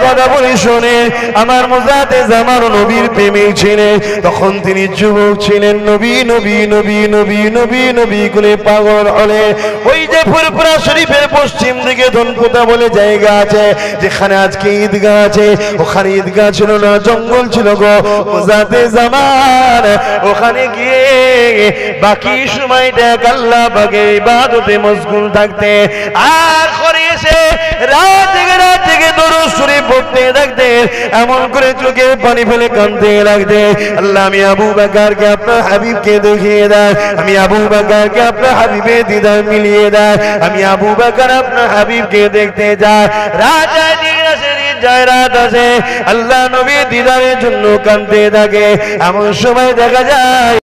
কথা বলি শোনে, আমার মুজাতে জামান নবীর প্রেমিক ছিলেন, তখন তিনি যুবক ছিলেন, নবী নবী নবী নবী নবী নবী করে পাগল হলে ওই যে ফুরফুরা শরীফের পশ্চিম দিকে ধনকুতা বলে জায়গা আছে, যেখানে আজকে ঈদগাহ আছে, ওখানে ঈদগাহ ছিল না, জঙ্গল ছিল গো। মুজাতে জামান ওখানে গিয়ে বাকি সময়টা আল্লাহ পাকের ইবাদতে মশগুল থাকতে, আর করে এসে রাত থেকে দরুদ শরীফ পড়তে থাকতে, এমন করে চোখে পানি ফেলে কাঁদতে লাগতে, আল্লাহ আমি আবু বকরকে আপনার হাবিবকে দেখিয়ে দেয়, আমি আবু বকরকে আপনার হাবিবের দিদার মিলিয়ে দেয়, আমি আবু বকর আপনার হাবিবকে দেখতে যাই। রাজা দিন আসে, যায় রাত আসে, আল্লাহ নবীর দিদারের জন্য কাঁদতে থাকে। এমন সময় দেখা যায়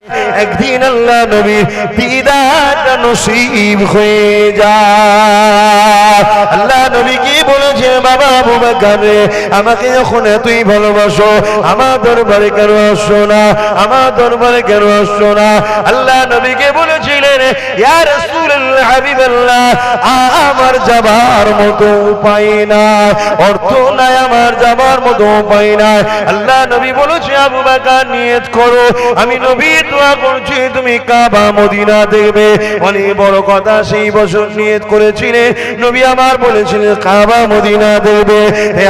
একদিন আল্লাহ নবীর দিদারটা নসিব হয়ে যায়। আল্লাহ নবী কি বলেছে, বাবা আবু বকর রে, আমাকে যখন এতই ভালোবাসো, আমার দরবারে কেন আসছো না, আমার দরবারে কেন আসছো না? আল্লাহ নবীকে বলেছিলেন, ইয়া রাসূলুল্লাহ হাবিবাল্লাহ, আমার যাবার মতো উপায় নাই, অর্থ নাই, আমার যাবার মতো উপায় নাই। আল্লাহ নবী বলেছে, আবু বকর নিয়ত করো, আমি নবী দোয়া করছি তুমি কাবা মদিনা দেখবে। অনেক বড় কথা, সেই বছর নিয়ত করেছিলেন, নবী আমার বলেছিলেন কাবা মদিনা দেখবে।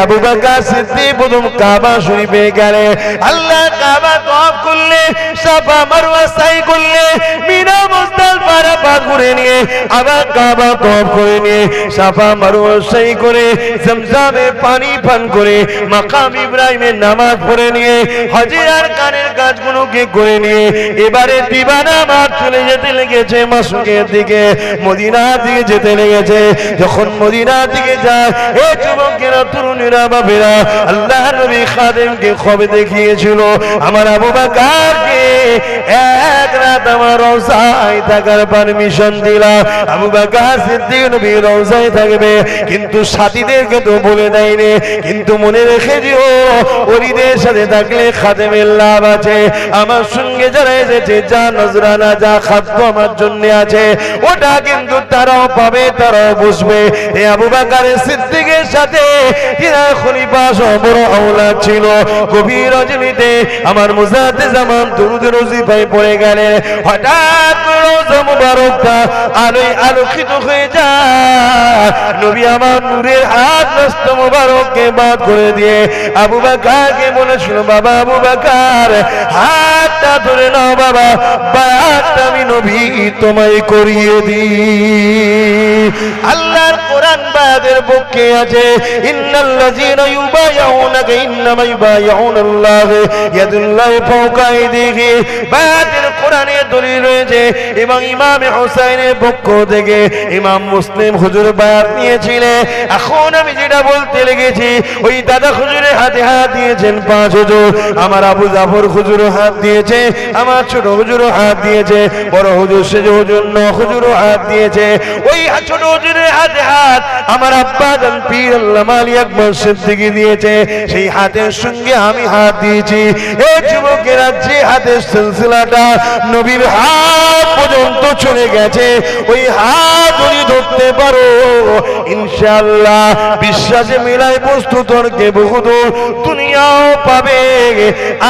আবু বকর সিদ্দিক প্রথম কাবা শরীফে গেলে, আল্লাহ কাবা তওয়াফ করলে, সাফা মারওয়া সাই করলে, মিনা মুজদালিফা আরাফা ঘুরে নিয়ে আবার কাবা তওয়াফ করে নিয়ে সাফা মারওয়া সাই করে জমজমে পানি পান করে মাকাম ইব্রাহিমের নামাজ পড়ে নিয়ে হজের কানের কাজগুলোকে করে নিয়ে এবারে দিবানা মাঠ চলে যেতে লেগেছে মাসুকের দিকে, মদিনার দিকে যেতে লেগেছে। যখন মদিনার দিকে যায়, এ যুবকেরা, তরুণীরা, বাবেরা, আল্লাহ নবী খাদেমকে খবর দেখিয়েছিল, আমার আবু বকরকে এক রাত আমার রওজায় থাকার পারমিশন দিলাম। আবু বকর সিদ্দিক নবী রওজায় থাকবে, কিন্তু সাথীদেরকে তো বলে দেয়নি। কিন্তু মনে রেখে দিও, ওরিদের সাথে থাকলে খাদেমের লাভ আছে। আমার সঙ্গে যারা এসেছে, যা নজরানা, যা খাদ্য আমার জন্য আছে, ওটা কিন্তু তারাও পাবে, তারাও বুঝবে। এই আবু বকর সিদ্দিকের সাথে যারা খলিফা সহ বড় আওলাদ ছিল, গভীর রজনীতে আমার মুজাতে জামান দুরুদের ওজিফায় পড়ে গেলেন। হঠাৎ রওজা মুবারকটা আলোয় আলোকিত হয়ে যায়। নবী আমার নূরের হাত নষ্ট মুবারককে বাদ করে দিয়ে আবু বকরকে বলেছিল, বাবা আবু বকর, হাতটা ধরে নাও বাবা, বায়াতটা আমি নবী তোমায় করিয়ে দিই। আল্লাহর কোরআন বায়াতের পক্ষে আছে, ইন্নাল্লাযীনা ইউবাইউনাকা ইন্নামা ইউবাইউনাল্লাহ ইয়াদুল্লাহি ফাওকা আইদিহি। বায়াতের কোরআনে দলিল রয়েছে, এবং ইমাম হুসাইনের পক্ষ থেকে ইমাম মুসলিম হুজুর বায়াত নিয়েছিলেন। এখন আমি যেটা বলতে লেগেছি, ওই দাদা হুজুরের হাতে হাত দিয়েছেন 5 হুজুর, আমার আবু জাফর হুজুর হাত দিয়েছে, আমার ছোট হুজুর হাত দিয়েছে, বড় হুজুর সেজ হুজুর 9 হুজুর হাত দিয়েছে। ওই ছোট হুজুরের হাতে হাত আমার আব্বা জান পীর আল্লামা আলী আকবর সিদ্দিকী দিয়েছে, সেই হাতের সঙ্গে আমি হাত দিয়েছি। এই যুবকেরা, যে হাতের সিলসিলাটা নবীর হাত পর্যন্ত চলে গেছে, ওই হাত যদি ধরতে পারো, ইনশাআল্লাহ বিশ্বাসে মিলাই বস্তু তর্কে বহুদূর, দুনিয়াও পাবে,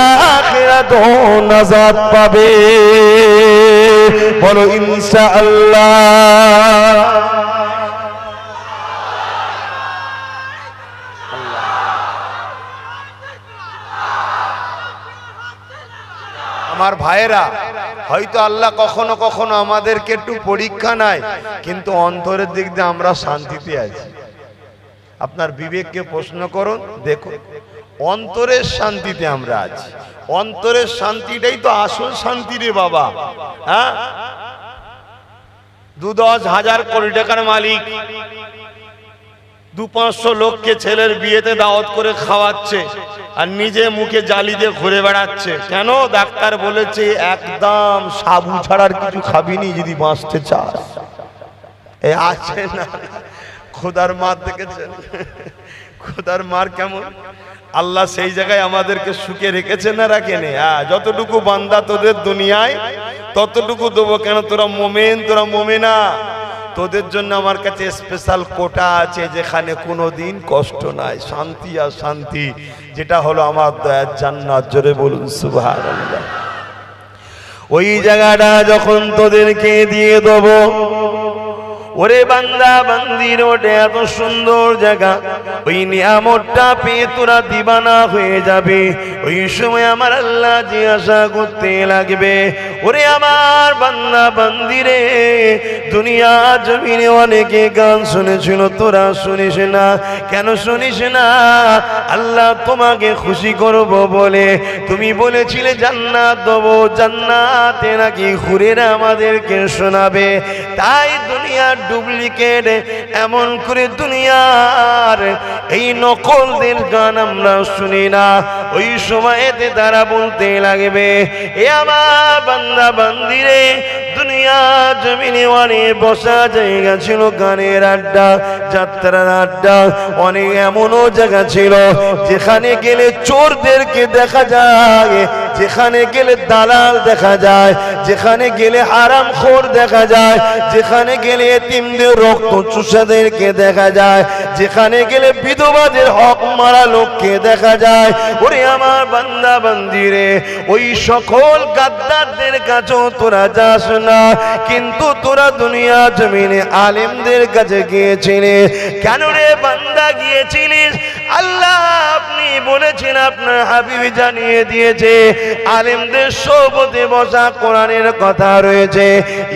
আখিরাতেও নাজাত পাবে। বলো ইনশাআল্লাহ। আমার ভাইয়েরা, হয়তো আল্লাহ কখনো কখনো আমাদেরকে একটু পরীক্ষা নেয়, কিন্তু অন্তরের দিক দিয়ে আমরা শান্তিতে আছি। আপনার বিবেককে প্রশ্ন করুন, দেখুন, অন্তরের শান্তিতে আমরা আছি। অন্তরের শান্তিটাই তো আসল শান্তি রে বাবা। হ্যাঁ, 2-10 হাজার কোটি টাকার মালিক 200-500 লোককে ছেলের বিয়েতে দাওয়াত করে খাওয়াচ্ছে, আর নিজে মুখে জালি দিয়ে ঘুরে বেড়াচ্ছে। কেন? ডাক্তার বলেছে একদম সাবু ছাড়ার কিছু খাবিনি যদি বাঁচতে চাস। এ আছে না, খোদার মার দেখেছেন? খোদার মার কেমন? আল্লাহ সেই জায়গায় আমাদেরকে সুখে রেখেছে না রাখেনি? যতটুকু বান্দা তোদের দুনিয়ায় ততটুকু দেবো। কেন? তোরা মোমেন, তোরা মোমেনা। তোদের জন্য আমার কাছে স্পেশাল কোটা আছে, যেখানে কোনোদিন কষ্ট নাই, শান্তি আর শান্তি, যেটা হলো আমার দয়ার জান্নাত। জোরে বলুন সুবহানাল্লাহ। ওই জায়গাটা যখন তোদেরকে দিয়ে দেবো, ওরে বান্দা বান্দির ওটা এত সুন্দর জায়গা, ওই নিয়ামতটা পেয়ে তোরা দিবানা হয়ে যাবে। ওই সময় আমার আল্লাহ জিজ্ঞাসা করতে লাগবে, ওরে আমার বান্দা বান্দিরে, দুনিয়া জমিনে অনেকে গান শুনেছিল, তোরা শুনিস না কেন? শুনিস না? আল্লাহ তোমাকে খুশি করব বলে তুমি বলেছিলে জান্নাত দেবো, জান্নাতে নাকি হুরেরা আমাদেরকে শোনাবে। তাই দুনিয়ার ডুপ্লিকেট, এমন করে দুনিয়ার এই নকলদের গান আমরা শুনি না। ওই সময়তে তারা বলতে লাগবে, এ আমার বান্দা বান্দিরে, দুনিয়া জমিনে অনেক বসা জায়গা ছিল, গানের আড্ডা, যাত্রার আড্ডা, অনেক এমনও জায়গা ছিল যেখানে গেলে চোরদেরকে দেখা যায়, যেখানে গেলে দালাল দেখা যায়, যেখানে গেলে হারামখোর দেখা যায়, যেখানে গেলে এতিমদের রক্ত চুষাদেরকে দেখা যায়, যেখানে গেলে বিধবাদের হক মারা লোককে দেখা যায়। ওরে আমার বান্দা বান্দিরে, ওই সকল গাদ্দারদের কাছেও তোরা যাস না, কিন্তু তোরা দুনিয়া জমিনে আলেমদের কাছে গিয়েছিলিস। কেন রে বান্দা গিয়েছিলিস? আল্লাহ আপনি বলেছেন, আপনার হাবিব জানিয়ে দিয়েছে, আলেমদের সোবতে বসা কোরআনের কথা রয়েছে,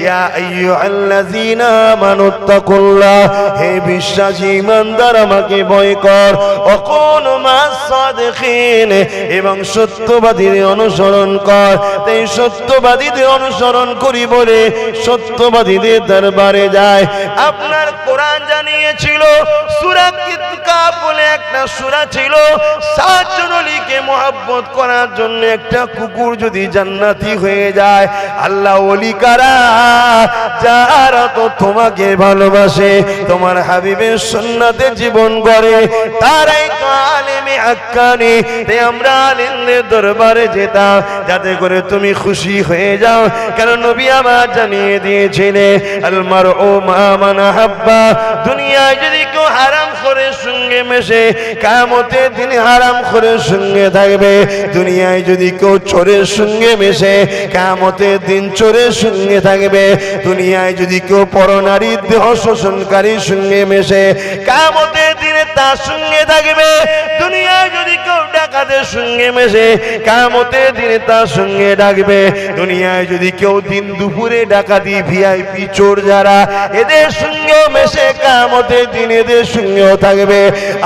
ইয়া আইয়ুহাল্লাযীনা আমানুত্তাকুল্লাহ, হে বিশ্বাসী ইমানদার আমাকে ভয় কর, ওয়াকুনু মাস সাদিকিন, এবং সত্যবাদীদের অনুসরণ কর। তাই সত্যবাদীদের অনুসরণ করি বলে সত্যবাদীদের দরবারে যায়। আপনার কোরআন জানিয়েছিল, সূরা কিতাব বলে একটা সূরা ছিল, 7 জন ওলিকে মহব্বত করার জন্য একটা কুকুর যদি জান্নাতি হয়ে যায়, আল্লাহ ওলি কারা? যারা তো তোমাকে ভালোবাসে, তোমার হাবিবের সুন্নাতে জীবন গড়ে, তারাই তো আলেমে হাক্কানি। তাই আমরা আলেমদের দরবারে যেতাম যাতে করে তুমি খুশি হয়ে যাও। কারণ নবী আমার জানিয়ে দিয়েছিলেন, আল মারউ মা মান আহাব্বা, দুনিয়ায় যদি কেউ হারামখোরের সঙ্গে মেশে, কিয়ামতের দিন হারামখোরের সঙ্গে থাকবে। দুনিয়ায় যদি কেউ চোরের সঙ্গে মেশে, কিয়ামতের দিন চোরের সঙ্গে থাকবে। দুনিয়ায় যদি কেউ পরনারীর দেহ শোষণকারীর সঙ্গে মেশে, কিয়ামতের দিনে তার সঙ্গে থাকবে। দুনিয়ায় যদি কেউ ডাকাতের সঙ্গে মেশে, কিয়ামতের দিনে তার সঙ্গে ডাকবে। দুনিয়ায় যদি কেউ দিন দুপুরে ডাকাতি ভিআইপি চোর যারা, এদের সঙ্গেও মেশে, কিয়ামতের দিন এদের সঙ্গেও থাকবে।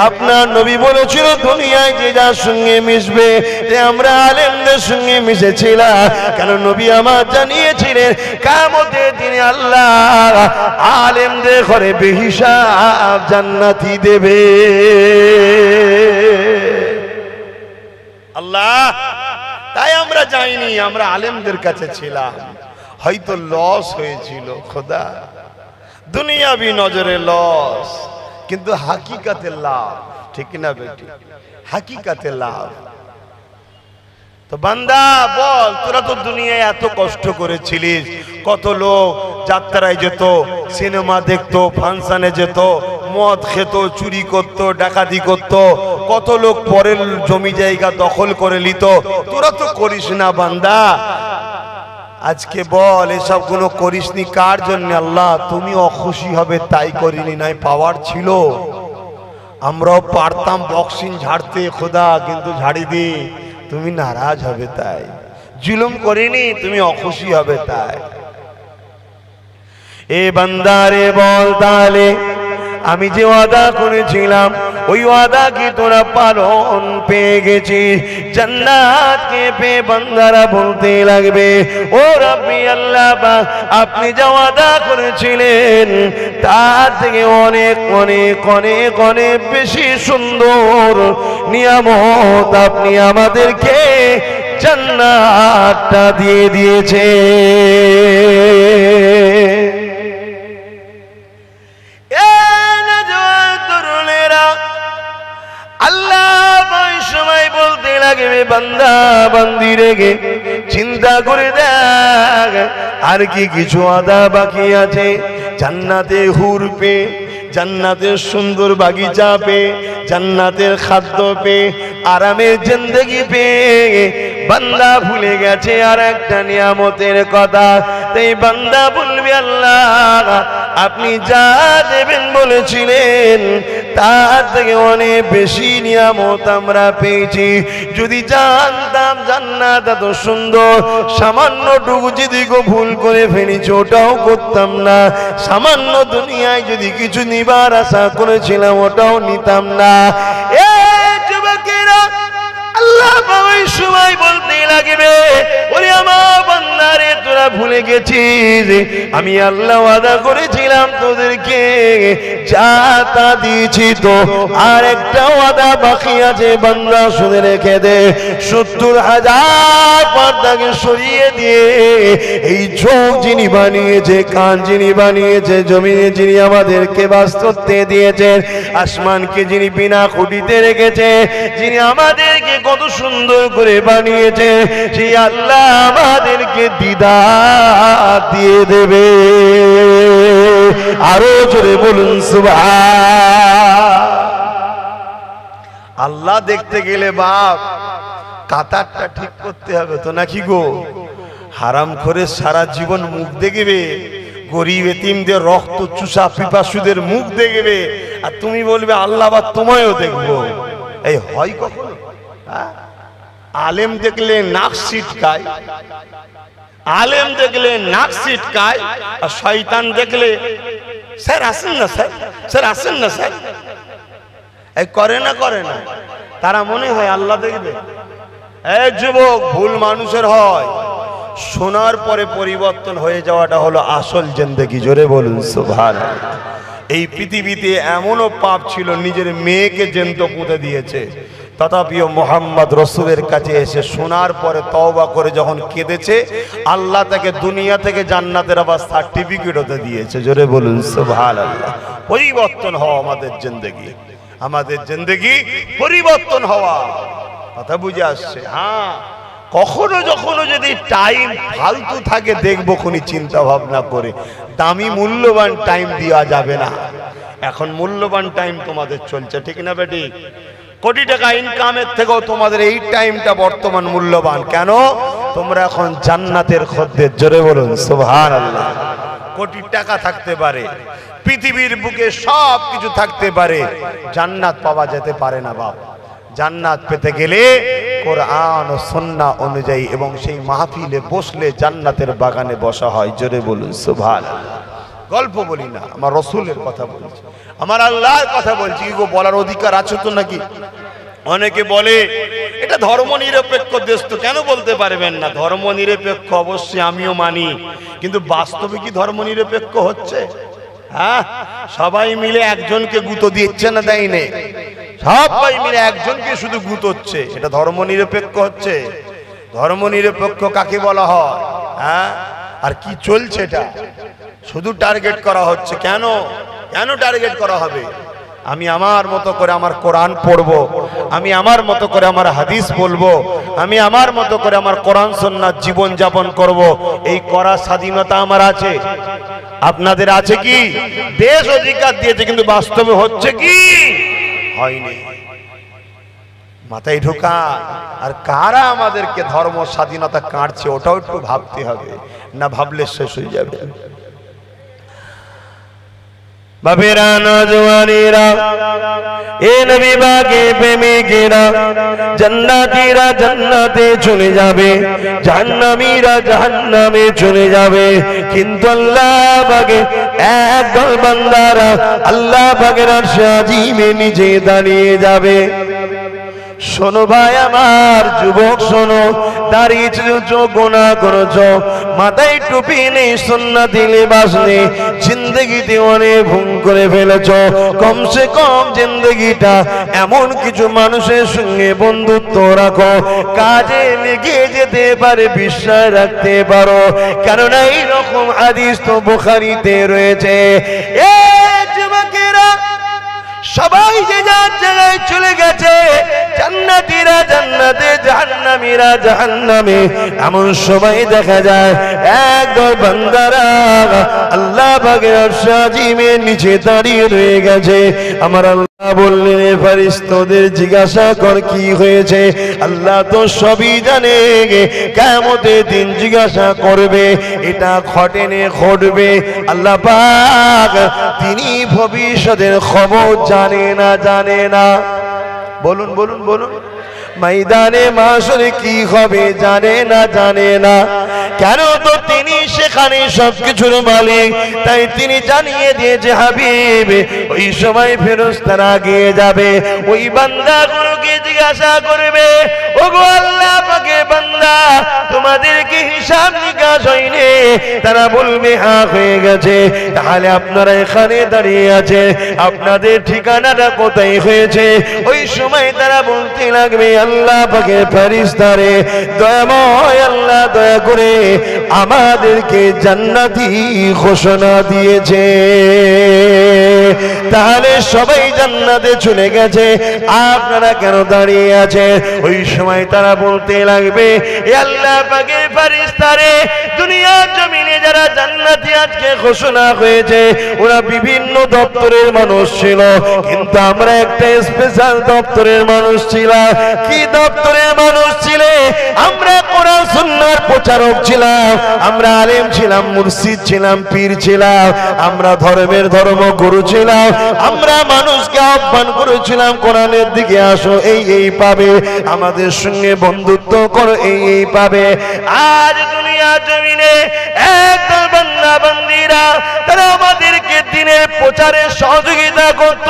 আপনার নবী বলেছিল, দুনিয়ায় যে যার সঙ্গে মিশবে, আমরা আলেমদের সঙ্গে মিশেছিলাম। কারণ নবী আমার জানিয়েছিলেন, কিয়ামতের দিনে আল্লাহ আলেমদের ঘরে বেহিসাব জান্নাতি দেবে। আল্লাহ, তাই আমরা যাইনি, আমরা আলেমদের কাছে ছিলাম। হয়তো লস হয়েছিল খোদা, দুনিয়াবি নজরে লস, কিন্তু হাকিকাতে লাভ। ঠিক না বেটি? হাকিকাতে লাভ। তো বান্দা বল, তোরা তো দুনিয়ায় এত কষ্ট করেছিলিস, কত লোক যাত্রায় যেত, সিনেমা দেখতো, ফাংশনে যেত, মদ খেত, চুরি করত, ডাকাতি করত, কত লোক পরের জমি জায়গা দখল করে নিত। তোরা তো করিস না বান্দা। আজকে বল, এসব গুলো করিসনি কার জন্য? আল্লাহ তুমি অখুশি হবে তাই করিনি, নাই পাওয়ার ছিল। আমরাও পারতাম বক্সিং ঝাড়তে খোদা, কিন্তু ঝাড়ি দি, তুমি নারাজ হবে তাই। জুলুম করিনি, তুমি অখুশি হবে তাই। এ বান্দারে বল, তাহলে আমি যে ওয়াদা করেছিলাম, ওই ওয়াদা কি তোরা পালন পেয়ে গেছিস? জান্নাতকে পেয়ে বান্দারা বলতে লাগবে, ও রাব্বি আল্লাহ পাক, আপনি যা ওয়াদা করেছিলেন তার থেকে অনেক অনেক অনেক অনেক বেশি সুন্দর নিয়ামত আপনি আমাদেরকে জান্নাতটা দিয়ে দিয়েছে। বান্দা বান্দি রেগে চিন্তা করে দেখ, আর কি কিছু আদা বাকি আছে? জান্নাতে হুর পেয়ে, জান্নাতের সুন্দর বাগিচা পেয়ে, জান্নাতের খাদ্য পেয়ে, আরামের জিন্দেগি পেয়ে বান্দা ভুলে গেছে আর একটা নিয়ামতের কথা। তাই বান্দা বলবে, আল্লাহ আপনি যা দেবেন বলেছিলেন তার থেকে অনেক বেশি নিয়ামত আমরা পেয়েছি। যদি জানতাম জান্নাত এত সুন্দর, সামান্যটুকু যদি ভুল করে ফেলেছি ওটাও করতাম না। সামান্য দুনিয়ায় যদি কিছু নিবার আশা করেছিলাম ওটাও নিতাম না। আল্লাহ ওই সময় বলতে লাগবে, ওরে আমার বান্দারে তোরা ভুলে গেছিস আমি আল্লাহ ওয়াদা করেছিলাম তোদেরকে যা তা দিয়েছি, তো আর একটা ওয়াদা বাকি আছে বান্দা শুনে রেখে দে। 70,000 পর্দাকে সরিয়ে দিয়ে এই চোখ যিনি বানিয়েছে, কান যিনি বানিয়েছে, জমিনে যিনি আমাদেরকে বাস করতে দিয়েছেন, আসমানকে যিনি বিনা খুঁটিতে রেখেছে, যিনি আমাদেরকে কত সুন্দর করে বানিয়েছে, সেই আল্লাহ আমাদেরকে দিদার দিয়ে দেবে। আরো জোরে বলুন সুবহান। আল্লাহ দেখতে গেলে বাপ কাতারটা ঠিক করতে হবে তো নাকি গো? হারাম করে সারা জীবন মুখ দেখবে, গরিব এতিমদের রক্ত চুষা পিপাসুদের মুখ দেখবে, আর তুমি বলবে আল্লাহ বা তোমায়ও দেখবো। এই হয় কখনো? আলেম দেখলে নাক সিটকায়, আলেম দেখলে নাক সিটকায়, আর শয়তান দেখলে স্যার আসেন না, স্যার স্যার আসেন না, স্যার এই করে না, করে না। তারা মনে হয় আল্লাহ দেখবে। এই যুবক, ভুল মানুষের হয়, শোনার পরে পরিবর্তন হয়ে যাওয়াটা হলো আসল জিন্দেগি। জোরে বলুন সুবহানাল্লাহ। এই পৃথিবীতে এমনও পাপ ছিল নিজের মেয়েকে জ্যান্ত পুঁতে দিয়েছে, তথাপিও মোহাম্মদ রসুলের কাছে এসে শোনার পরে তওবা করে যখন কেঁদেছে, আল্লাহ তাকে দুনিয়া থেকে জান্নাতের আবার সার্টিফিকেট হতে দিয়েছে। জোরে বলুন সুবহানাল্লাহ। পরিবর্তন হওয়া আমাদের জিন্দেগি, আমাদের জিন্দেগি পরিবর্তন হওয়া, কথা বুঝে আসছে? হ্যাঁ, কখনো যখনো যদি টাইম ফালতু থাকে দেখবো কোনি চিন্তা ভাবনা করে, দামি মূল্যবান টাইম দেওয়া যাবে না। এখন মূল্যবান টাইম তোমাদের চলছে, ঠিক না বেটি? কোটি টাকা ইনকামের থেকেও তোমাদের এই টাইমটা বর্তমান মূল্যবান। কেন? তোমরা এখন জান্নাতের খদ্দের। জোরে বলুন সুবহানাল্লাহ। কোটি টাকা থাকতে পারে, পৃথিবীর বুকে সব কিছু থাকতে পারে, জান্নাত পাওয়া যেতে পারে না বাপ। জান্নাত পেতে গেলে কোরআন ও সুন্নাহ অনুযায়ী এবং সেই মাহফিলে বসলে জান্নাতের বাগানে বসা হয়। জোরে বলুন সুবহানাল্লাহ। গল্প বলি না, আমার রসুলের কথা বলছি, আমার আল্লাহর কথা বলছি। কি গো, বলার অধিকার আছে তো নাকি? অনেকে বলে এটা ধর্ম নিরপেক্ষ দেশ, তো কেন বলতে পারবেন না? ধর্ম নিরপেক্ষ অবশ্যই আমিও মানি, কিন্তু বাস্তবে কি ধর্ম নিরপেক্ষ হচ্ছে? হ্যাঁ, সবাই মিলে একজনকে গুঁতো দিচ্ছে না, দেয় না? সবাই মিলে একজনকে শুধু গুঁতোচ্ছে, এটা ধর্ম নিরপেক্ষ হচ্ছে? ধর্ম নিরপেক্ষ কাকে বলা হয়? হ্যাঁ, আর কি চলছে এটা? শুধু টার্গেট করা হচ্ছে। কেন? কেন টার্গেট করা হবে? আমি আমার মতো করে আমার কোরআন পড়বো, আমি আমার মতো করে আমার হাদিস বলবো, আমি আমার মতো করে আমার কোরআন সুন্নাহ জীবন যাপন করব, এই করার স্বাধীনতা আমার আছে। আপনাদের আছে কি? দেশ অধিকার দিয়েছে, কিন্তু বাস্তবে হচ্ছে কি? হয়নি। মাথায় ঢোকা। আর কারা আমাদেরকে ধর্ম স্বাধীনতা কাটছে ওটাও একটু ভাবতে হবে, না ভাবলে শেষ হয়ে যাবে। বাবেরা, নওজওয়ানেরা, এ নবী বাগে প্রেমিকেরা, জান্নাতীরা জান্নাতে চলে যাবে, জাহান্নামীরা জাহান্নামে চলে যাবে, কিন্তু আল্লাহ বাগে একদল বান্দারা আল্লাহ বাগের আরশে আজিমে নিচে দাঁড়িয়ে যাবে। শোনো ভাই আমার, যুবক শোনো, দাঁড়িয়ে চোখ গোনা করেছো, মাথায় টুপি নেই, সুন্নতি লিবাস নেই, জিন্দগিতে অনেক ভুল করে ফেলেছো। কমসে কম জিন্দগিটা এমন কিছু মানুষের সঙ্গে বন্ধুত্ব রাখো, কাজে লেগে যেতে পারে, বিশ্বাস রাখতে পারো। কেননা এইরকম হাদিস তো বুখারীতে রয়েছে। এ যুবকেরা সবাই যে যার জায়গায় চলে গেছে, জান্নাতীরা জান্নাতে, জাহান্নামীরা জাহান্নামে। এমন সময় দেখা যায় একদল বান্দারা আল্লাহ পাকের আরশ আজিমের নিচে দাঁড়িয়ে রয়ে গেছে। আমার আল্লাহ বললেন, ফেরেশতাদের জিজ্ঞাসা কর কি হয়েছে। আল্লাহ তো সবই জানে, কিয়ামতের দিন জিজ্ঞাসা করবে, এটা ঘটেনি ঘটবে। আল্লাহ পাক তিনি ভবিষ্যতের খবর জানে না, জানে না। বলুন বলুন বলুন, ময়দানে মাশরে কি হবে জানে না, জানে না। কেন? তো তিনি সেখানে সবকিছুর মালিক, তাই তিনি জানিয়ে দিয়েছে হাবিব ওই সময় ফেরেশতারা গিয়ে যাবে, ওই বান্দাগুলোকে জিজ্ঞাসা করবে, ওগো আল্লাহ পাকের বান্দা, তোমাদেরকে হিসাব নিকাশ হয়নি? তারা বলবে হ্যাঁ হয়ে গেছে। তাহলে আপনারা এখানে দাঁড়িয়ে আছে, আপনাদের ঠিকানাটা কোথায় হয়েছে? ওই সময় তারা বলতে লাগবে, আল্লাহ পাকের ফেরেশতারে, দয়াময় আল্লাহ দয়া করে আমাদেরকে জান্নাতি ঘোষণা দিয়েছে। তাহলে সবাই জান্নাতে চলে গেছে, আপনারা কেন দাঁড়িয়ে আছেন? ওই সময় তারা বলতে লাগবে, এ আল্লাহ পাকের ফেরেশতারে, দুনিয়ার জমিনে যারা জান্নাতি আজকে ঘোষণা হয়েছে ওরা বিভিন্ন দপ্তরের মানুষ ছিল, কিন্তু আমরা একটা স্পেশাল দপ্তরের মানুষ ছিলাম। কি দপ্তরের মানুষ ছিলে? আমরা কোরআন সুন্নাহর প্রচারক ছিলাম, আমরা আলেম ছিলাম, মুর্শিদ ছিলাম, পীর ছিলাম, আমরা ধর্মের ধর্মগুরু ছিলাম, আমরা মানুষকে আহ্বান করেছিলাম কোরআনের দিকে আসো, এই এই পাবে, আমাদের সঙ্গে বন্ধুত্ব করো, এই এই পাবে। আজ দুনিয়ার জমিনে একদল বান্দা বান্দীরা তারা আমাদেরকে দিনের প্রচারে সহযোগিতা করত,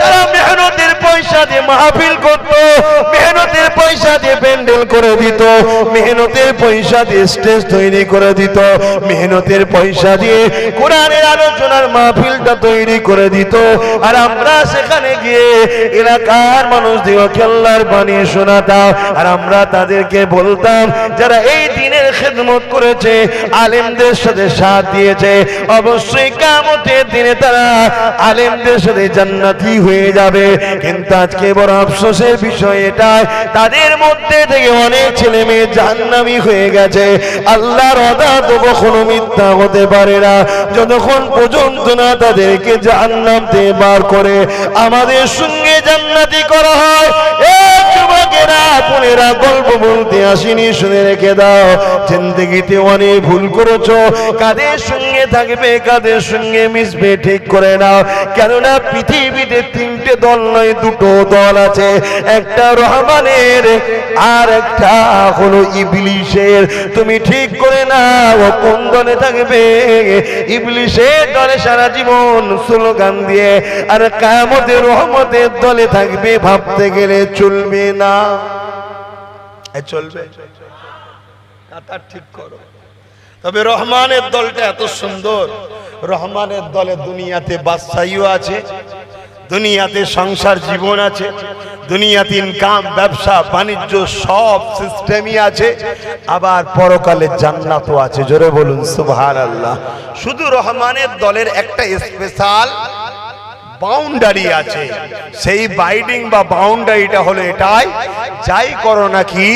তারা মেহনতের পয়সা দিয়ে মাহফিল করত, মেহনতের পয়সা দিয়ে প্যান্ডেল করে দিত, মেহনতের পয়সা দিয়ে স্টেজ তৈরি করে দিত, মেহনতের পয়সা দিয়ে কোরআনের আলোচনার মাহফিলটা তৈরি করে দিত। আর আমরা সেখানে গিয়ে এলাকার মানুষদেরকে আল্লাহর বাণী শোনাতাম, আর আমরা তাদেরকে বলতাম যারা এই দিনের খেদমত করেছে, আলেমদের সাথে সাথ দিয়েছে, অবশ্যই কিয়ামতের দিনে তারা আলেমদের সাথে জান্নাতি হয়ে যাবে। কিন্তু আজকে বড় আফসোসের বিষয় এটাই, তাদের মধ্যে থেকে অনেক ছেলে মেয়ে জাহান্নামী হয়ে গেছে। আল্লাহর ওয়াদা তো কখনো মিথ্যা হতে পারে না, যতক্ষণ পর্যন্ত না তাদেরকে জাহান্নাম থেকে বার করে আমাদের সঙ্গে জান্নাতি করা হয়। এই যুবকেরা বোনেরা, গল্প বলতে আসিনি, শুনে রেখে দাও, জিন্দেগিতে অনেক ভুল করেছো, কাদের সঙ্গে থাকবে কাদের সঙ্গে মিশবে ঠিক করে নাও। কেননা পৃথিবীতে তিনটে দল নয়, দুটো দল আছে, একটা রহমানের আর একটা হলো ইবলিশের। তুমি ঠিক করে নাও কোন দলে থাকবে। ইবলিশের দলে সারা জীবন স্লোগান দিয়ে, আর কিয়ামতের রহমতের দলে থাকবে, ভাবতে গেলে চলবে না। চলবে? কথা ঠিক করো। তবে রহমানের দলটা এত সুন্দর, রহমানের দলে দুনিয়াতে বাদশাহীও আছে, দুনিয়াতে সংসার জীবন আছে, দুনিয়াতে ইনকাম ব্যবসা বাণিজ্য সব সিস্টেমই আছে, আবার পরকালে জান্নাতও আছে। জোরে বলুন সুবহানাল্লাহ। শুধু রহমানের দলের একটা স্পেশাল বাউন্ডারি আছে, সেই বাইডিং বা বাউন্ডারিটা হলো এটাই, যাই করো নাকি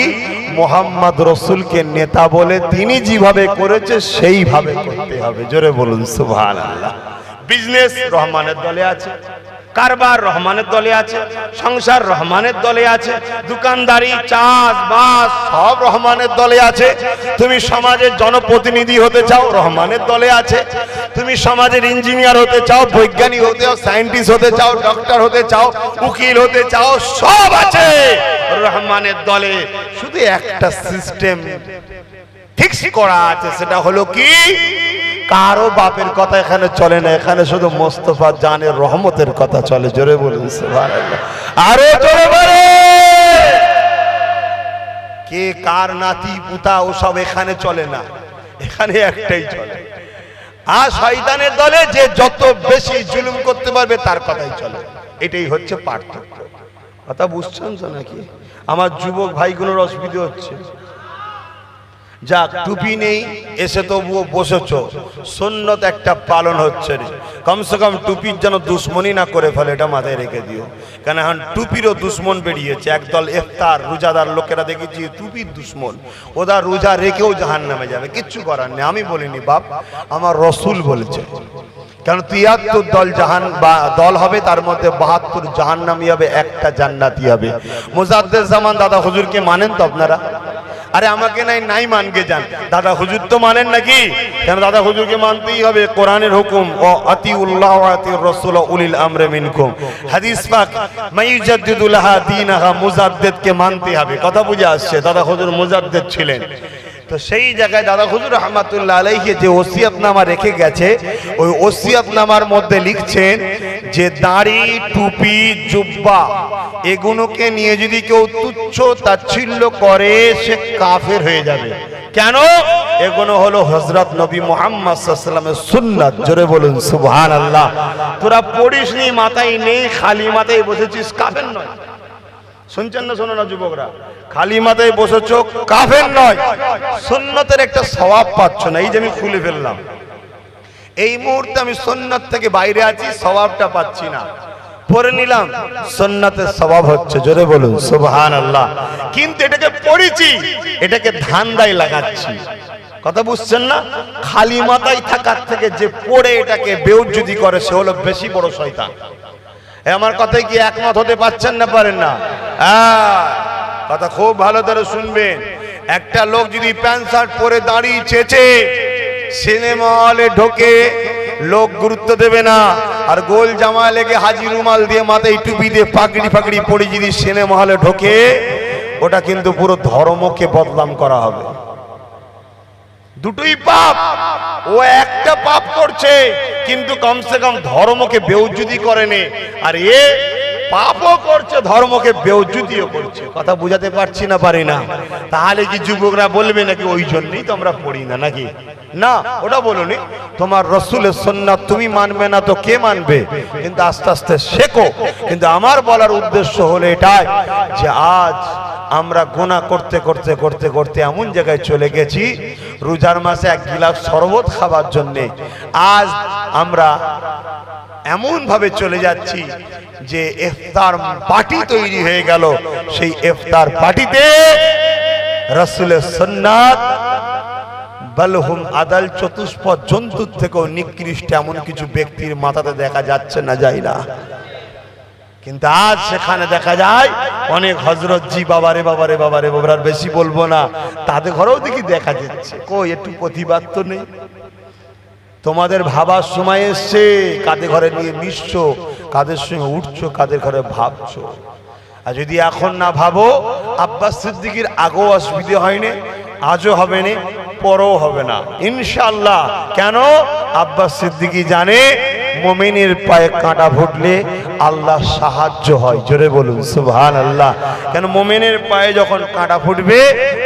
মোহাম্মদ রসুলকে নেতা বলে তিনি যেভাবে করেছে সেইভাবে করতে হবে। জোরে বলুন সুবহানাল্লাহ। বিজনেস রহমানের দলে আছে, কারবার রহমানের দলে আছে, সংসার রহমানের দলে আছে, দোকানদারি চাষবাস সব রহমানের দলে আছে। তুমি সমাজের জনপ্রতিনিধি হতে চাও, রহমানের দলে আছে। তুমি সমাজের ইঞ্জিনিয়ার হতে চাও, বৈজ্ঞানিক হতে চাও, সায়েন্টিস্ট হতে চাও, ডক্টর হতে চাও, উকিল হতে চাও, সব আছে রহমানের দলে। শুধু একটা সিস্টেম ফিক্স করা আছে, সেটা হলো কি, কারো বাপের কথা এখানে চলে না, এখানে শুধু মোস্তফা জানের রহমতের কথা চলে। জোরে বলুন সুবহানাল্লাহ, আরো জোরে বলেন। কে কার নাতি পুতা ওসব এখানে চলে না, এখানে একটাই চলে। আর শয়তানের দলে যে যত বেশি জুলুম করতে পারবে তার কথাই চলে। এটাই হচ্ছে পার্থক্য। কথা বুঝছেন তো নাকি? আমার যুবক ভাইগুলোর অসুবিধা হচ্ছে, যাক টুপি নেই এসে তবুও বসেছো, সুন্নত একটা পালন হচ্ছে না, কমসে কম টুপির যেন দুশ্মনী না করে ফেলে এটা মাথায় রেখে দিও। কেন এখন টুপিরও দুশ্মন বেরিয়েছে, একদল ইফতার রোজাদার লোকেরা দেখেছি টুপির দুশ্মন, ওরা রোজা রেখেও জাহান্নামে যাবে, কিচ্ছু করার নেই। আমি বলিনি বাপ, আমার রসুল বলেছে। কারণ ৭৩ দল জাহান বা দল হবে, তার মধ্যে ৭২ জাহান্নামী হবে, একটা জান্নাতি হবে। মুজাদ্দেদ জামান দাদা হুজুরকে মানেন তো আপনারা? আরে আমাকে নাই মানকে যান, দাদা হুজুর তো মানেন নাকি? কেন দাদা হুজুরকে মানতেই হবে, কোরআনের হুকুম ও আতিউল্লাহ ওয়া আতিউর রাসূল উলিল আমরি মিনকুম, হাদিস পাক মাইয়াজ্জিদু লাহা দীনাহা, মুজাদ্দেদকে মানতে হবে। কথা বুঝে আসছে? দাদা হুজুর মুজাদ্দেদ ছিলেন। তো সেই জায়গায় দাদা হুজুর রহমাতুল্লাহ আলাইহি যে ওসিয়তনামা রেখে গেছে, ওই ওসিয়তনামার মধ্যে লিখছেন যে দাড়ি, টুপি, জুব্বা এগুলোকে নিয়ে যদি কেউ তুচ্ছ তাচ্ছিল্য করে সে কাফের হয়ে যাবে। কেন? এগুলো হলো হযরত নবী মুহাম্মদ সাল্লাল্লাহু আলাইহি ওয়াসাল্লামের সুন্নাত। জোরে বলুন সুবহানাল্লাহ। তোরা পড়িসনি, মাথায় নেই, খালি মাথায় বসেছিস, কাফের নয়। শুনছেন না? শোনো না যুবকরা, খালি মাথায় বসেছো, কাফের নয়, সুন্নতের একটা সওয়াব পাচ্ছ না। এই যে আমি খুলে ফেললাম, এই মুহূর্তে আমি সুন্নাত থেকে বাইরে আছি, সওয়াবটা পাচ্ছি না, পড়ে নিলাম, সুন্নাতের সওয়াব হচ্ছে। জোরে বলুন সুবহানাল্লাহ। কিন্তু এটাকে পড়েছি, এটাকে ধান্দায় লাগাচ্ছি। কথা বুঝছেন না? খালি মাথায় থাকার থেকে যে পড়ে এটাকে বেউজ্জুদি করে সে হলো বেশি বড় শয়তান। আমার কথায় কি একমত হতে পারছেন না? পারেন না? কথা খুব ভালো করে শুনবেন। একটা লোক যদি প্যান্ট শার্ট পরে দাঁড়িয়ে চেঁচে সিনেমা হলে ঢোকে, লোক গুরুত্ব দেবে না। আর গোল জামা লেগে হাজি রুমাল দিয়ে মাথায় টুপি দিয়ে পাগড়ি ফাগড়ি পরে যদি সিনেমা হলে ঢোকে, ওটা কিন্তু পুরো ধর্মকে বদনাম করা হবে। দুটোই পাপ। ও একটা পাপ করছে কিন্তু কমসে কম ধর্মকে বেউজ্জুদি করেনি, আর এ পাপও করছে, ধর্মকে বেউজ্জুদিও করছে। কথা বুঝাতে পারছি না? পারি না? তাহলে কি যুবকরা বলবে নাকি ওই জন্যই তো আমরা পড়ি না নাকি? না, ওটা বলুনি। তোমার রসুলের সুন্নাত তুমি মানবে না তো কে মানবে? কিন্তু আস্তে আস্তে শেখো। কিন্তু আমার বলার উদ্দেশ্য হলো এটাই যে আজ আমরা গুনাহ করতে করতে করতে করতে এমন জায়গায় চলে গেছি, রোজার মাসে এক গিলাস শরবত খাবার জন্যে আজ আমরা এমন ভাবে চলে যাচ্ছি যে ইফতার পার্টি তৈরি হয়ে গেল। সেই ইফতার পার্টিতে রাসূলের সুন্নাত বালহুম আদাল, চতুষ্পদ জন্তুর থেকেও নিকৃষ্ট এমন কিছু ব্যক্তির মাথাতে দেখা যাচ্ছে না, যায় না। কিন্তু আজ সেখানে দেখা যায় অনেক হযরতজি, বাবারে বাবারে বাবারে বাবার বেশি বলবো না, তাদের ঘরেও দেখি দেখা যাচ্ছে। কই একটু প্রতিবাদ তো নেই? তোমাদের ভাবার সময় এসছে, কাদের ঘরে নিয়ে মিশছো, কাদের সঙ্গে উঠছো, কাদের ঘরে ভাবছো। আর যদি এখন না ভাবো, আব্বাস সিদ্দিকীর আগেও অসুবিধা হয়নি, আজও হবে না, পরেও হবে না ইনশাআল্লাহ। কেন? আব্বাস সিদ্দিকী জানে মুমিনের পায়ে কাঁটা ফুটলে আল্লাহ সাহায্য হয়। জোরে বলুন সুবহানাল্লাহ। কেন? মুমিনের পায়ে যখন কাঁটা ফুটবে,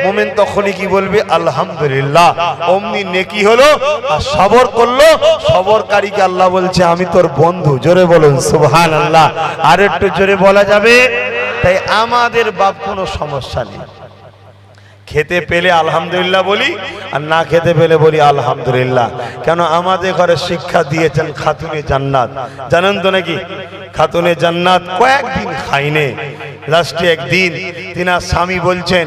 মুমিন তখনই কি বলবে? আলহামদুলিল্লাহ। অমনি নেকি হলো, আর সবর করলো, সবরকারীকে আল্লাহ বলছে আমি তোর বন্ধু। জোরে বলুন সুবহানাল্লাহ। আর একটু জোরে বলা যাবে? তাই আমাদের বাপ কোনো সমস্যা নেই, খেতে পেলে আলহামদুলিল্লাহ বলি, আর না খেতে পেলে বলি আলহামদুলিল্লাহ। কেন? আমাদের ঘরে শিক্ষা দিয়েছেন খাতুনে জান্নাত। জানেন তো নাকি? খাতুনে জান্নাত কয়েকদিন খাইনে, লাস্টে একদিন তিনার স্বামী বলছেন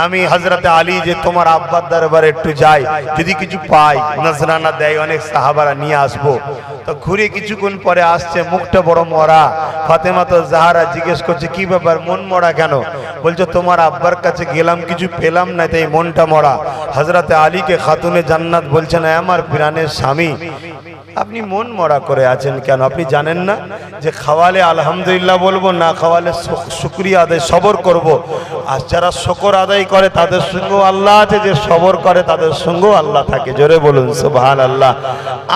আমি হযরতে আলী যে তোমার আব্বার দরবারে একটু যাই, যদি কিছু পাই, নজরানা দেয়, অনেক সাহাবারা নিয়ে আসবো। তো ঘুরে কিছুক্ষণ পরে আসছে, মুখটা বড় মরা। ফাতেমা তো জাহরা জিজ্ঞেস করছে কি ব্যাপার, মন মরা কেন? বলছে তোমার আব্বার কাছে গেলাম, কিছু পেলাম না, তাই মনটা মরা। হযরতে আলীকে খাতুনে জান্নাত বলছেন আমার প্রাণের স্বামী, আপনি মন মরা করে আছেন কেন? আপনি জানেন না যে খাওয়ালে আলহামদুলিল্লাহ বলবো, না খাওয়ালে শুকরিয়া আদায় সবর করব। আর যারা শুকর আদায় করে তাদের সঙ্গেও আল্লাহ আছে, যে সবর করে তাদের সঙ্গেও আল্লাহ থাকে। জোরে বলুন সুবহানাল্লাহ।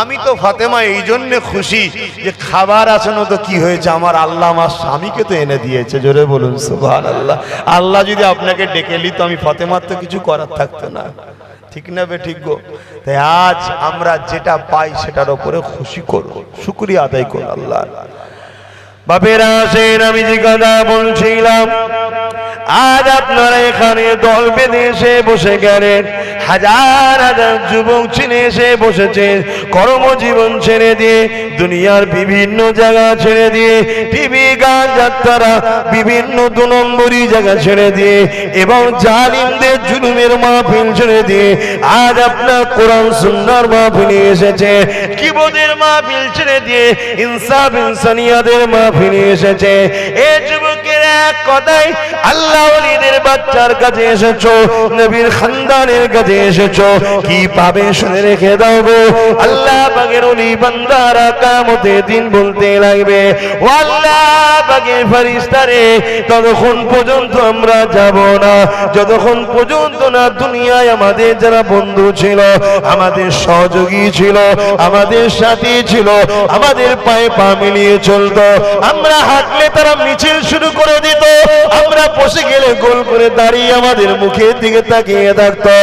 আমি তো ফাতেমা এই জন্য খুশি যে খাবার আছে না তো কি হয়েছে, আমার আল্লাহ আমার স্বামীকে তো এনে দিয়েছে। জোরে বলুন সুবহানাল্লাহ। আল্লাহ যদি আপনাকে ডেকে নিত, আমি ফাতেমার তো কিছু করার থাকতো না। ঠিক না বে? ঠিক গো। তাই আজ আমরা যেটা পাই সেটার উপরে খুশি করব, শুকরিয়া আদায় করব আল্লাহ। বাপেরা আসেন, আমি যে কথা বলছিলাম, আজ আপনারা এখানে দল বেঁধে এসে বসে গেলেন, হাজার হাজার যুবক ছেড়ে এসে বসেছে কর্মজীবন ছেড়ে দিয়ে, দুনিয়ার বিভিন্ন জায়গা ছেড়ে দিয়ে, টিভি গান যাত্রা বিভিন্ন 2 নম্বরী জায়গা ছেড়ে দিয়ে এবং জালিমদের জুলুমের মাহফিল ছেড়ে দিয়ে আজ আপনার কোরআন সুন্নাহর মাহফিলে এসেছে, কিবদের মাহফিল ছেড়ে দিয়ে ইনসাফ ইনসানিয়াতের মাহফিলে এসেছে। এই যুবকের এক কথাই আল্লাহ ওলিদের বাচ্চার কাছে এসেছো, নবীর খানদানের কাছে এসেছো, কি পাবে শুনে রেখে দাও গো। আল্লাহ পাকের ওলি বান্দারা কিয়ামতের দিন বলতে লাগবে, ও আল্লাহ পাকের ফেরেশতারে, ততক্ষণ পর্যন্ত আমরা যাব না যতক্ষণ পর্যন্ত না দুনিয়ায় আমাদের যারা বন্ধু ছিল, আমাদের সহযোগী ছিল, আমাদের সাথী ছিল, আমাদের পায়ে পা মিলিয়ে চলতো, আমরা হাঁটলে তারা মিছিল শুরু করে দিত, আমরা বসে গেলে গোল করে দাঁড়িয়ে আমাদের মুখের দিকে তাকিয়ে থাকতো,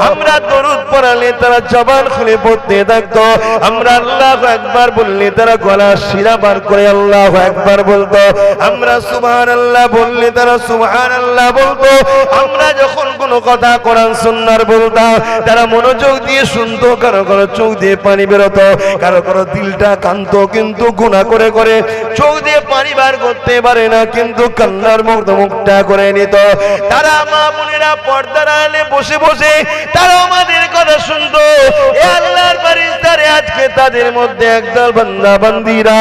আমরা দরুদ পড়ালে তারা জবান খুলে পড়তে থাকতো, আমরা আল্লাহু আকবার বললে তারা গলা শিরা বার করে আল্লাহু আকবার বলতো, আমরা সুবহানাল্লাহ বললে তারা সুবহানাল্লাহ বলতো, আমরা যখন কোনো কথা কোরআন সুন্নাহর বলতাম তারা মনোযোগ দিয়ে শুনতো, কারো কারো চোখ দিয়ে পানি বেরোতো, কারো কারো দিলটা কাঁদতো, কিন্তু গুনাহ করে করে চোখ দিয়ে পানি বার করতে পারে না, কিন্তু কান্নার মুখটা করে নিত। তারা মা বোনেরা পর্দার আড়ালে বসে বসে তারা আমাদের কথা শুনতো। এ আল্লাহর ফেরেশতারা, আজকে তাদের মধ্যে একদল বান্দা বান্দীরা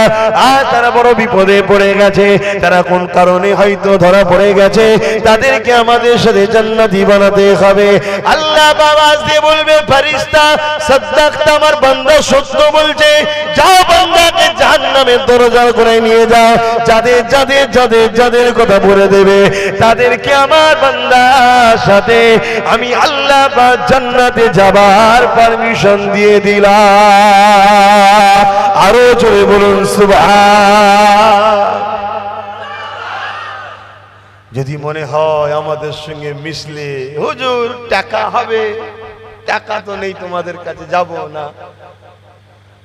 আজ তারা বড় বিপদে পড়ে গেছে, তারা কোন কারণে হয়তো ধরা পড়ে গেছে, তাদেরকে আমাদের সাথে জান্নাতি বানাতে হবে। আল্লাহ আওয়াজ দিয়ে বলবে, ফেরেশতা সাদ্দাকতা, আমার বান্দা সত্য বলছে, যাও বান্দাকে জাহান্নামের দরজার করে নিয়ে যাও, যাদের যাদের যাদের যাদের কথা বলে দেবে তাদেরকে আমার বান্দার সাথে আমি আল্লাহ পাক জান্নাতে যাবার পারমিশন দিয়ে দিলাম। আরো জোরে বলুন সুবহান। যদি মনে হয় আমাদের সঙ্গে মিশলে হুজুর টাকা হবে, টাকা তো নেই তোমাদের কাছে, যাব না।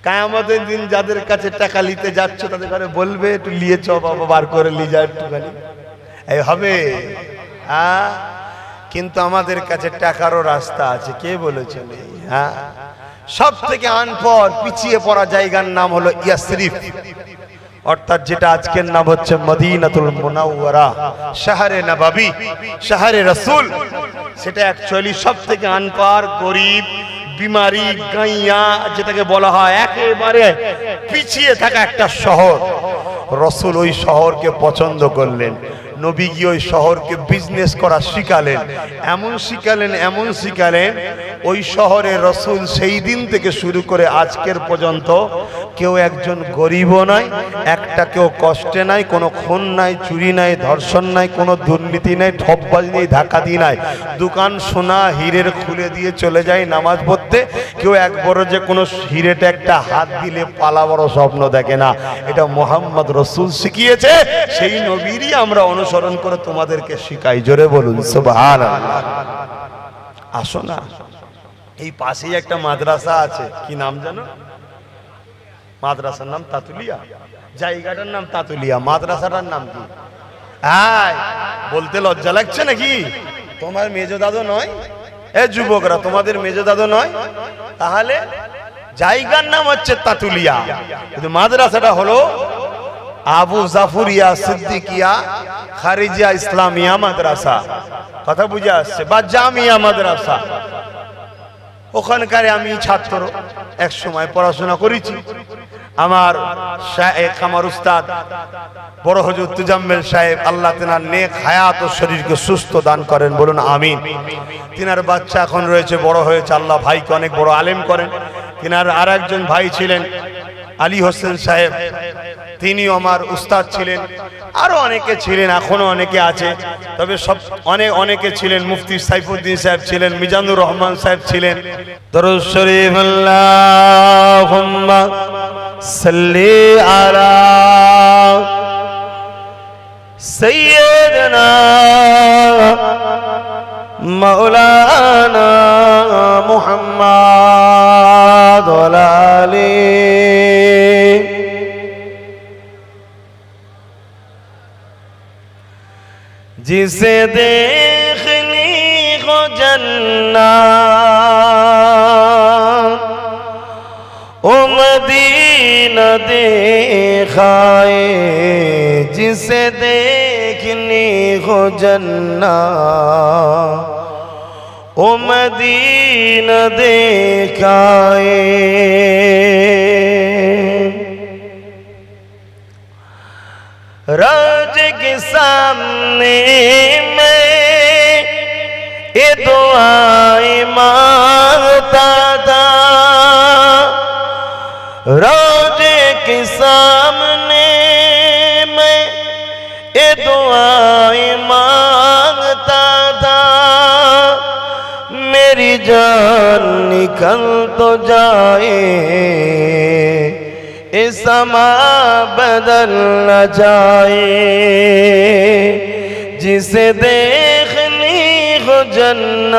কিয়ামতের দিন যাদের কাছে টাকা নিতে যাচ্ছ তাদের কাছে বলবে, একটু নিয়েছ বাবা, বার করে নিয়ে যা একটুখানি, এই হবে। কিন্তু আমাদের কাছে টাকারও রাস্তা আছে, কে বলেছেন? হ্যাঁ, সব থেকে আনপড় পিছিয়ে পড়া জায়গার নাম হলো ইয়াসরিফ, অর্থাৎ যেটা আজকের নাম হচ্ছে মদিনাতুল মুনাওয়ারা, শহরে নববী, শহরে রাসূল। সেটা অ্যাকচুয়ালি সব থেকে আনপড়, গরিব, বিমারি, গাইয়া যেটাকে বলা হয়, একেবারে পিছিয়ে থাকা একটা শহর। রাসূল ওই শহরকে পছন্দ করলেন, নবী গিয়ে ওই শহরকে বিজনেস করা শিখালেন, এমন শিখালেন ওই শহরে রাসূল সেই দিন থেকে শুরু করে আজকের পর্যন্ত কেউ একজন গরিবও নাই, একটা কেউ কষ্টে নাই, কোনো খুন নাই, চুরি নাই, ধর্ষণ নাই, কোনো দুর্নীতি নাই, ঠকবাজি নেই, ডাকাতি নাই, দোকান সোনা হীরের খুলে দিয়ে চলে যায় নামাজ পড়তে। কেউ একবারও যে কোনো হিরেতে একটা হাত দিলে পালা বড় স্বপ্ন দেখে না। এটা মুহাম্মদ রাসূল শিখিয়েছে, সেই নবীরই আমরা অনুসরণ করে তোমাদেরকে শিখাই। জোরে বলুন সুবহানাল্লাহ। আসো না, এই পাশেই একটা মাদ্রাসা আছে, কি নাম জানো? মাদ্রাসার নাম তাতুলিয়া, জায়গাটার নাম তাতুলিয়া, মাদ্রাসাটার নাম কি? হ্যাঁ, বলতে লজ্জা লাগছে নাকি? তোমার মেজো দাদু নয়? এ যুবকরা, তোমাদের মেজো দাদু নয়? তাহলে জায়গার নাম হচ্ছে তাতুলিয়া, কিন্তু মাদ্রাসাটা হলো আবু জাফরিয়া সিদ্দিকিয়া খারিজিয়া ইসলামিয়া মাদ্রাসা। কথা বুঝে আসছে? বা জামিয়া মাদ্রাসা। ওখানকার আমি ছাত্র, এক সময় পড়াশোনা করেছি। আমার শায়েখ, আমার উস্তাদ বড় হুজুর তুজাম্মেল সাহেব, আল্লাহ তেনার নেক হায়াত ও শরীরকে সুস্থ দান করেন, বলুন আমিন। তিনার বাচ্চা এখন রয়েছে, বড় হয়েছে, আল্লাহ ভাইকে অনেক বড় আলেম করেন। তিনার আর একজন ভাই ছিলেন আলী হোসেন সাহেব, তিনিও আমার উস্তাদ ছিলেন। আরো অনেকে ছিলেন, এখনো অনেকে আছে, তবে সব অনেকে ছিলেন। মুফতি সাইফুদ্দিন সাহেব ছিলেন, মিজানুর রহমান সাহেব ছিলেন। দরুদ শরীফ আল্লাহুম্মা সাল্লি আলা সাইয়্যিদিনা মাওলানা মুহাম্মদ ওয়া আলিহি जिसे देखनी हो जन्नत ओ मदीना देखाए जिसे देखनी हो जन्नत ओ मदीना देखाए रोज के सामने मैं ये दुआएं मांगता था रोज के सामने मैं ये दुआएं मांगता था मेरी जान निकल तो जाए ये समा बदल न जाए जिसे देखनी हो जन्नत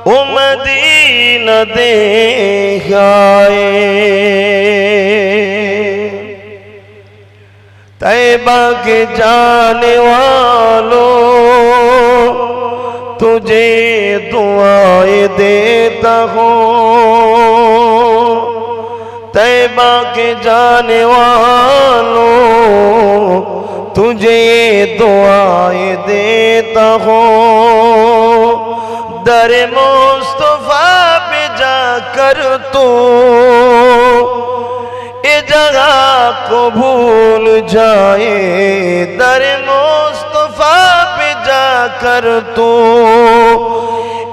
ओ मदीना देखाए तैबा के जाने वालों तुझे दुआएं देता हूँ तैबा के जाने वालों तुझे दुआएं देता हूँ दर मुस्तफा पे जाकर तू ये जगह को भूल जाए दर मुस्तफा पे जाकर तू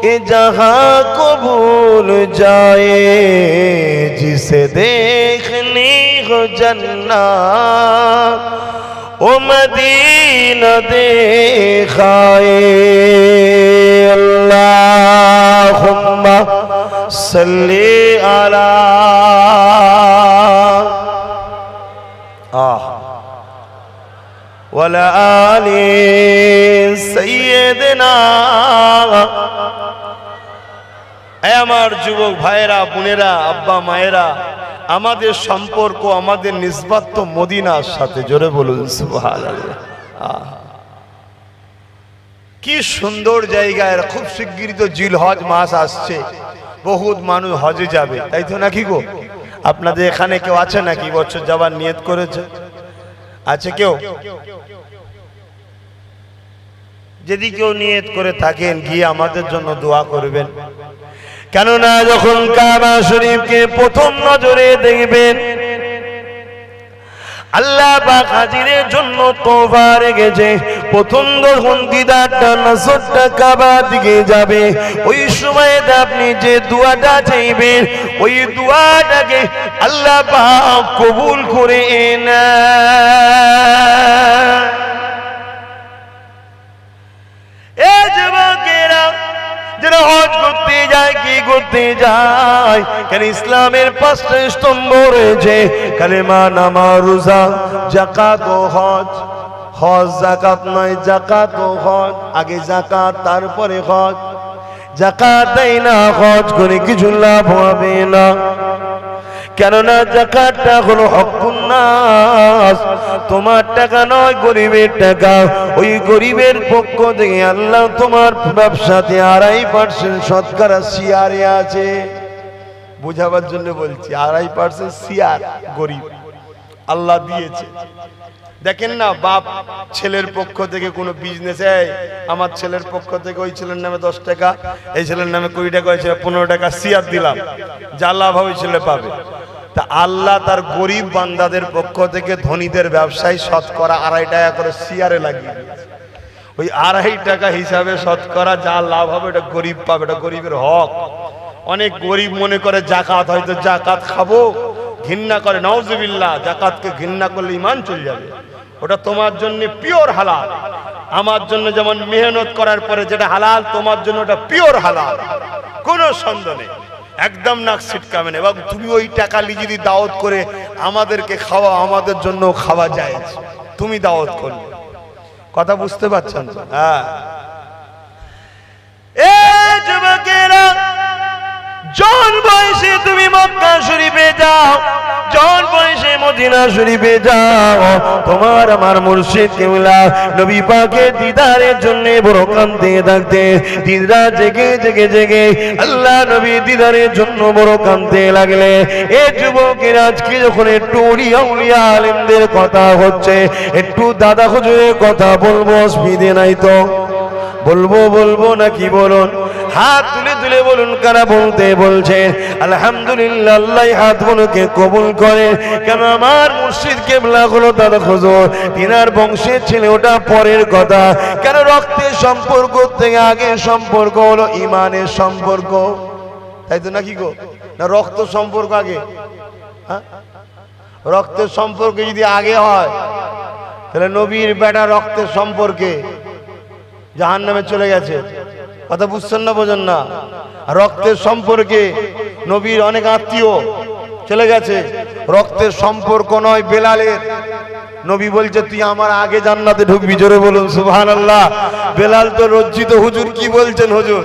ये जहां को भूल जाए जिसे देखनी हो जन्नत ओ मदीना देखाए अल्लाहुम्मा सल्ली अला वला आली सय्यदना আমার যুবক ভাইরা বোনেরা আব্বা মায়েরা আমাদের সম্পর্ক আমাদের নিসবত তো মদিনার সাথে জোরে বলুন সুবহানাল্লাহ কি সুন্দর জায়গা এর খুব শিগগিরই তো জিলহজ মাস আসছে বহুত মানুষ হজে যাবে তাই তো নাকি গো আপনাদের এখানে কেউ আছে নাকি বছর যাবার নিয়ত করেছে আছে কেউ যদি কেউ নিয়ত করে থাকেন গিয়ে আমাদের জন্য দোয়া করবেন কেননা যখন কাবা শরীফকে প্রথম নজরে দেখবেন আল্লাহ পাক হাজিরের জন্য তওবা রেখেছে প্রথম যখন দিদারটা নজরটা কাবা দিকে যাবে ওই সময়তে আপনি যে দোয়াটা চাইবেন ওই দোয়াটাকে আল্লাহ পাক কবুল করে নেয় এ যুবকেরা যারা হজ করতে যায় কি করতে যায় কেন ইসলামের পাঁচটা স্তম্ভ রয়েছে কালেমা নামাজ রোজা যাকাত ও হজ হজ যাকাত নয় যাকাত ও হজ আগে যাকাত তারপরে হজ যাকাত দেয় না হজ করে কিছু লাভ হবে না কেননা যাকাতটা হলো হকুন নাস তোমার টাকা নয় গরিবের টাকা ওই গরিবের পক্ষ থেকে আল্লাহ তোমার ব্যবসাতে 2.5% শতকরা শিয়ারে আছে বুঝাবার জন্য বলছি 2.5% শিয়ার গরিব আল্লাহ দিয়েছে দেখেন না বাপ ছেলের পক্ষ থেকে কোনো বিজনেস আমার ছেলের পক্ষ থেকে ওই ছেলের নামে 10 টাকা এই ছেলের নামে 20 টাকা হয়েছে 15 টাকা শিয়ার দিলাম যা লাভ হবে ছেলে পাবে তা আল্লাহ তার গরিব বান্দাদের পক্ষ থেকে ধনীদের ব্যবসায় শতকরা 2.5 টাকা করে শিয়ারে লাগিয়ে দিয়েছে ওই 2.5 টাকা হিসাবে শতকরা যা লাভ হবে এটা গরিব পাবে এটা গরিবের হক অনেক গরিব মনে করে যাকাত হয়তো যাকাত খাবো ঘৃণা করে নাউজুবিল্লাহ যাকাতকে ঘৃণা করলে ঈমান চলে যাবে ওটা তোমার জন্য পিওর হালাল আমার জন্য যেমন মেহনত করার পরে যেটা হালাল তোমার জন্য ওটা পিওর হালাল কোনো সন্দেহ নেই একদম নাক ছিটকাবে না এবং তুমি ওই টাকা নিয়ে যদি দাওয়াত করে আমাদেরকে খাওয়া আমাদের জন্য খাওয়া যায় তুমি দাওয়াত করবে কথা বুঝতে পারছেন তো হ্যাঁ এ যুবকেরা জন বয়সে তুমি মক্কা শরীফে যাও জন বয়সে মদিনা শরীফে যাও, তোমার আমার মুর্শিদ কেবলা নবী পাকের দিদারের জন্য বড় কাঁদতে থাকতে, দিদরা জেগে জেগে জেগে আল্লাহ নবী দিদারের জন্য বড় কাঁদতে লাগলে। এ যুবকের আজকে যখন একটু উলিয়া উলিয়া আলেমদের কথা হচ্ছে, একটু দাদা হুজুরের কথা বলবো, অসুবিধে নাই তো? বলবো বলবো নাকি বলুন? হাত তুলে তুলে বলুন কারা বলতে বলছে আলহামদুলিল্লাহ। আল্লাহ হাতগুলোকে কবুল করে। কেন আমার মুর্শিদ কেবলা হলো দাদা হুজুর, তিনার বংশের ছেলে, ওটা পরের কথা। কেন রক্তের সম্পর্ক থেকে আগে সম্পর্ক হলো ইমানের সম্পর্ক, তাই তো নাকি গো? না রক্ত সম্পর্ক আগে? হ্যাঁ, রক্তের সম্পর্ক যদি আগে হয় তাহলে নবীর বেটা রক্তের সম্পর্কে জাহান্নামে চলে গেছে। কথা বুঝছেন না, বোঝেন না? রক্তের সম্পর্কে নবীর অনেক আত্মীয় চলে গেছে, রক্তের সম্পর্ক নয় বেলালের। নবী বলছে তুই আমার আগে জান্নাতে ঢুকবি। জোরে বলুন সুবহানাল্লাহ। বেলাল তো লজ্জিত, হুজুর কি বলছেন হুজুর?